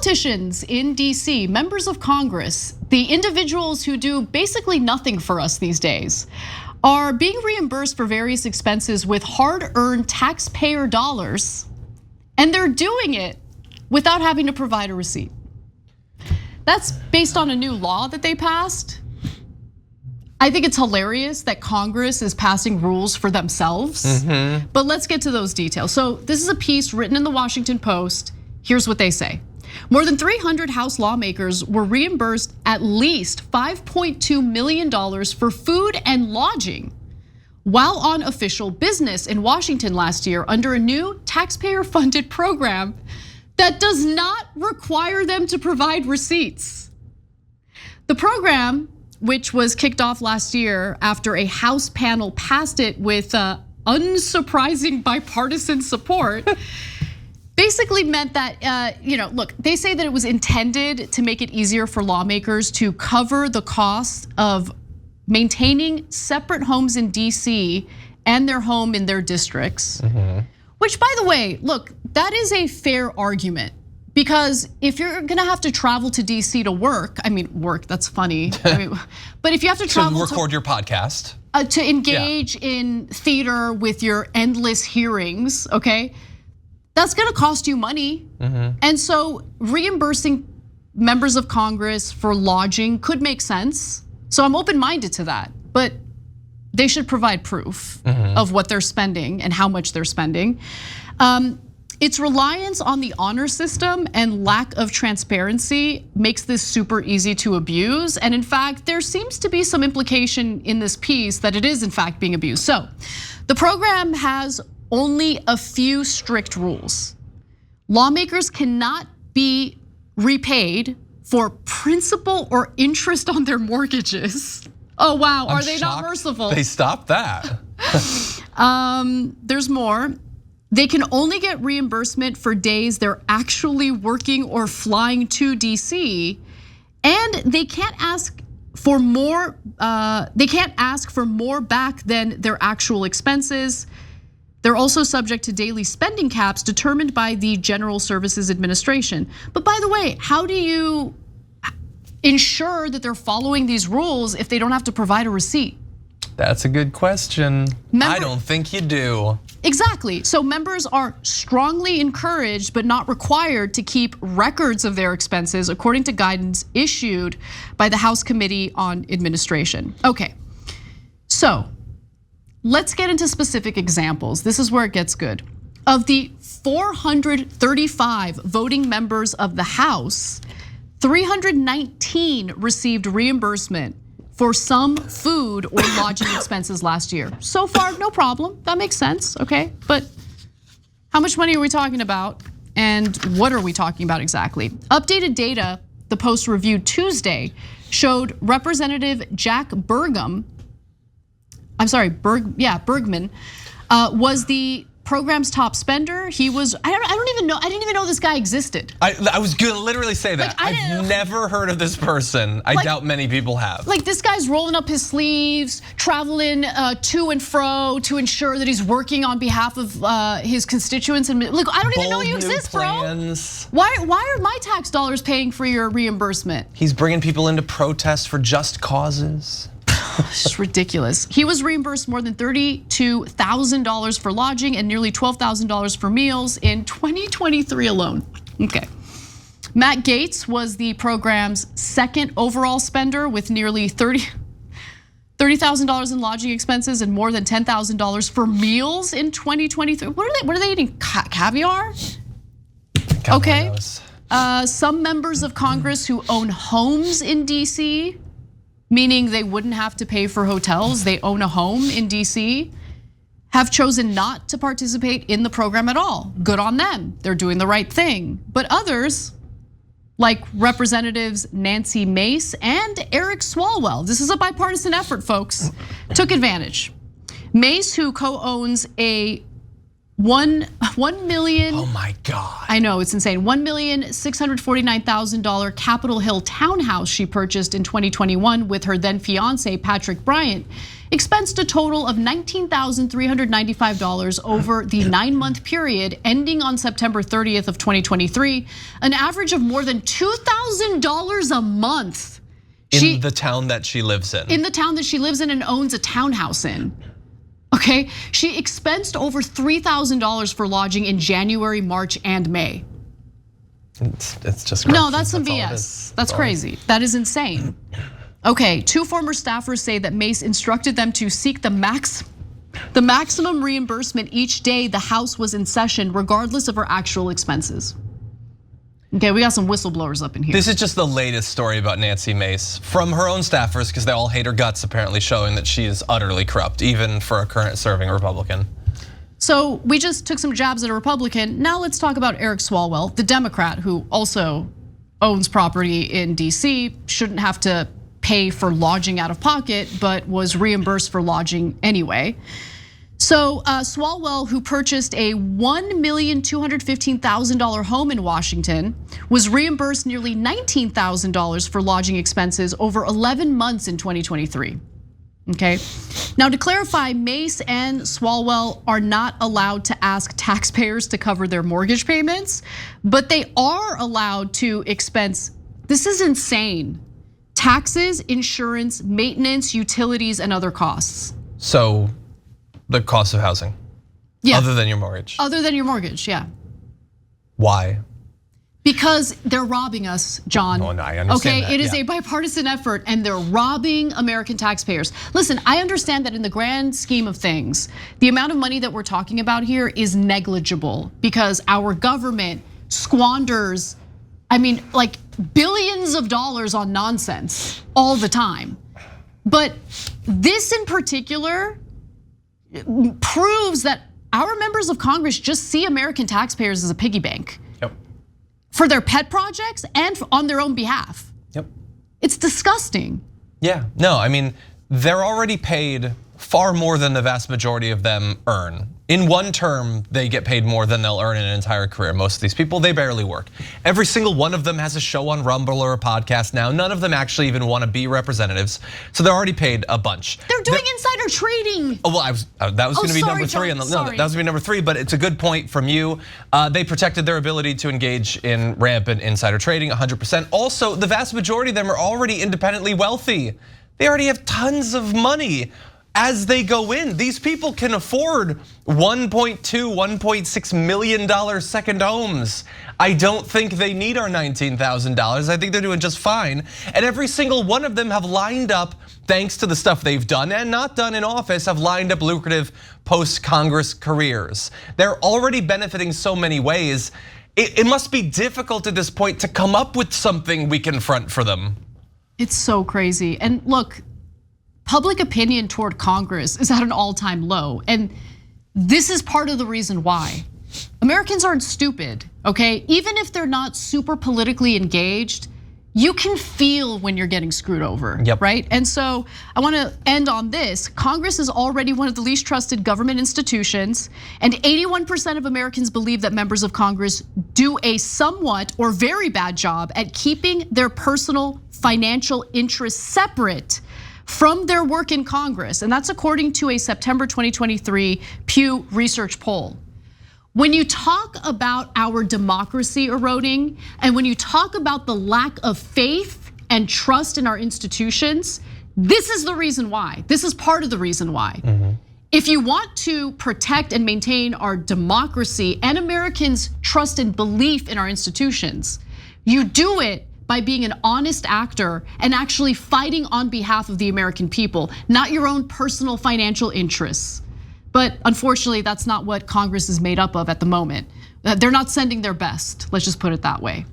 politicians in DC, members of Congress, the individuals who do basically nothing for us these days, are being reimbursed for various expenses with hard-earned taxpayer dollars, and they're doing it without having to provide a receipt. That's based on a new law that they passed. I think it's hilarious that Congress is passing rules for themselves, but let's get to those details. So this is a piece written in the Washington Post. Here's what they say. More than 300 House lawmakers were reimbursed at least $5.2 million for food and lodging while on official business in Washington last year under a new taxpayer-funded program that does not require them to provide receipts. The program, which was kicked off last year after a House panel passed it with unsurprising bipartisan support, basically meant that, look, they say that it was intended to make it easier for lawmakers to cover the costs of maintaining separate homes in DC and their home in their districts. Which, by the way, look, that is a fair argument. Because if you're gonna have to travel to DC to work, that's funny. But if you have to travel to record your podcast, to engage in theater with your endless hearings, okay? That's gonna cost you money. And so reimbursing members of Congress for lodging could make sense. So I'm open-minded to that, but they should provide proof of what they're spending and how much they're spending. Its reliance on the honor system and lack of transparency makes this super easy to abuse. And in fact, there seems to be some implication in this piece that it is in fact being abused. So the program has only a few strict rules. Lawmakers cannot be repaid for principal or interest on their mortgages. Oh wow, are they not merciful? They stopped that. There's more. They can only get reimbursement for days they're actually working or flying to DC, and they can't ask for more. They can't ask for more back than their actual expenses. They're also subject to daily spending caps determined by the General Services Administration. But by the way, how do you ensure that they're following these rules if they don't have to provide a receipt? That's a good question. I don't think you do. Exactly. So members are strongly encouraged but not required to keep records of their expenses according to guidance issued by the House Committee on Administration. Okay, so let's get into specific examples. This is where it gets good. Of the 435 voting members of the House, 319 received reimbursement for some food or lodging expenses last year. So far, no problem, that makes sense, okay? But how much money are we talking about and what are we talking about exactly? Updated data the Post reviewed Tuesday showed Representative Jack Bergman was the program's top spender. He was, I didn't even know this guy existed. I was gonna literally say that. I've never heard of this person. I doubt many people have. Like this guy's rolling up his sleeves, traveling to and fro to ensure that he's working on behalf of his constituents. And look, I don't even know you exist, plans. Bro. Why are my tax dollars paying for your reimbursement? He's bringing people into protest for just causes. It's ridiculous. He was reimbursed more than $32,000 for lodging and nearly $12,000 for meals in 2023 alone. Okay. Matt Gaetz was the program's second overall spender with nearly $30,000 in lodging expenses and more than $10,000 for meals in 2023. What are they eating? Caviar? Okay. Some members of Congress who own homes in DC, meaning they wouldn't have to pay for hotels, they own a home in DC, have chosen not to participate in the program at all. Good on them, they're doing the right thing. But others, like Representatives Nancy Mace and Eric Swalwell, this is a bipartisan effort, folks, took advantage. Mace, who co-owns a 1 million. Oh my God. I know, it's insane. $1,649,000 Capitol Hill townhouse she purchased in 2021 with her then fiance, Patrick Bryant, expensed a total of $19,395 over the 9-month period ending on September 30th of 2023, an average of more than $2,000 a month. In the town that she lives in. In the town that she lives in and owns a townhouse in. Okay, she expensed over $3,000 for lodging in January, March, and May. It's just no, that's some BS. That's crazy. That is insane. Okay, 2 former staffers say that Mace instructed them to seek the maximum reimbursement each day the house was in session, regardless of her actual expenses. Okay, we got some whistleblowers up in here. This is just the latest story about Nancy Mace from her own staffers, because they all hate her guts, apparently showing that she is utterly corrupt, even for a current serving Republican. So we just took some jabs at a Republican. Now let's talk about Eric Swalwell, the Democrat who also owns property in DC, shouldn't have to pay for lodging out of pocket, but was reimbursed for lodging anyway. So Swalwell, who purchased a $1,215,000 home in Washington, was reimbursed nearly $19,000 for lodging expenses over 11 months in 2023. Okay, now to clarify, Mace and Swalwell are not allowed to ask taxpayers to cover their mortgage payments, but they are allowed to expense, this is insane, taxes, insurance, maintenance, utilities, and other costs. So the cost of housing, yeah. Other than your mortgage. Other than your mortgage, yeah. Why? Because they're robbing us, John. Oh, no, I understand that, it is a bipartisan effort and they're robbing American taxpayers. Listen, I understand that in the grand scheme of things, the amount of money that we're talking about here is negligible because our government squanders, I mean, like billions of dollars on nonsense all the time. But this in particular proves that our members of Congress just see American taxpayers as a piggy bank. Yep. For their pet projects and on their own behalf. Yep. It's disgusting. Yeah, no, I mean, they're already paid far more than the vast majority of them earn. In one term, they get paid more than they'll earn in an entire career. Most of these people, they barely work. Every single one of them has a show on Rumble or a podcast now. None of them actually even want to be representatives. So they're already paid a bunch. They're doing insider trading. Oh, well, that was going to be number 3. No, that was going to be number 3, but it's a good point from you. They protected their ability to engage in rampant insider trading 100%. Also, the vast majority of them are already independently wealthy. They already have tons of money. As they go in, these people can afford $1.2, $1.6 million second homes. I don't think they need our $19,000. I think they're doing just fine. And every single one of them have lined up, thanks to the stuff they've done and not done in office, have lined up lucrative post-Congress careers. They're already benefiting so many ways. It must be difficult at this point to come up with something we can front for them. It's so crazy. And look, public opinion toward Congress is at an all-time low. And this is part of the reason why. Americans aren't stupid, okay? Even if they're not super politically engaged, you can feel when you're getting screwed over, right? And so I wanna end on this. Congress is already one of the least trusted government institutions, and 81% of Americans believe that members of Congress do a somewhat or very bad job at keeping their personal financial interests separate from their work in Congress, and that's according to a September 2023 Pew Research poll. When you talk about our democracy eroding, and when you talk about the lack of faith and trust in our institutions, this is the reason why. This is part of the reason why. If you want to protect and maintain our democracy and Americans' trust and belief in our institutions, you do it by being an honest actor and actually fighting on behalf of the American people, not your own personal financial interests. But unfortunately, that's not what Congress is made up of at the moment. They're not sending their best, let's just put it that way.